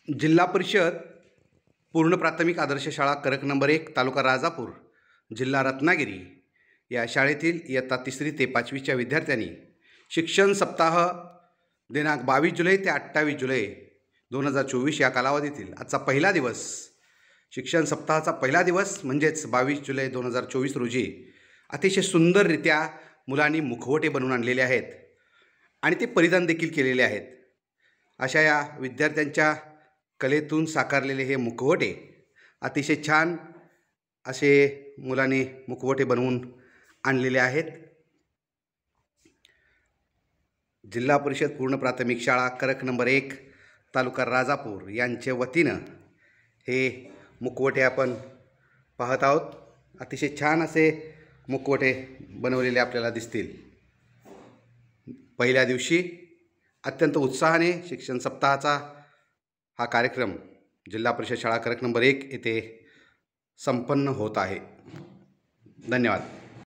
जिल्हा परिषद पूर्ण प्राथमिक आदर्श शाळा करक नंबर 1 तालुका राजापूर जिल्हा रत्नागिरी या शाळेतील इयत्ता 3री ते 5वीच्या विद्यार्थ्यांनी शिक्षण सप्ताह दिनांक 22 जुलै ते 28 जुलै 2024 या कालावधीतील आजचा पहिला दिवस, शिक्षण सप्ताहाचा पहिला दिवस म्हणजेच 22 जुलै 2024 रोजी अतिशय सुंदररित्या मुलांनी मुखवटे बनवून आणलेले आहेत आणि ते परिधान देखील केलेले आहेत। अशा या विद्यार्थ्यांच्या कलेतून साकारलेले हे मुखवटे अतिशय छान असे मुलांनी मुखवटे बनवून आणलेले आहेत। जिल्हा परिषद पूर्ण प्राथमिक शाळा करक नंबर 1 तालुका राजापूर यांच्या वतीनं हे मुखवटे आपण पाहत आहोत। अतिशय छान असे मुखवटे बनवलेले आपल्याला दिसतील। पहिल्या दिवशी अत्यंत उत्साहाने शिक्षण सप्ताहाचा हा कार्यक्रम जिल्हा परिषद शाळा करक नंबर 1 येथे संपन्न होत आहे। धन्यवाद।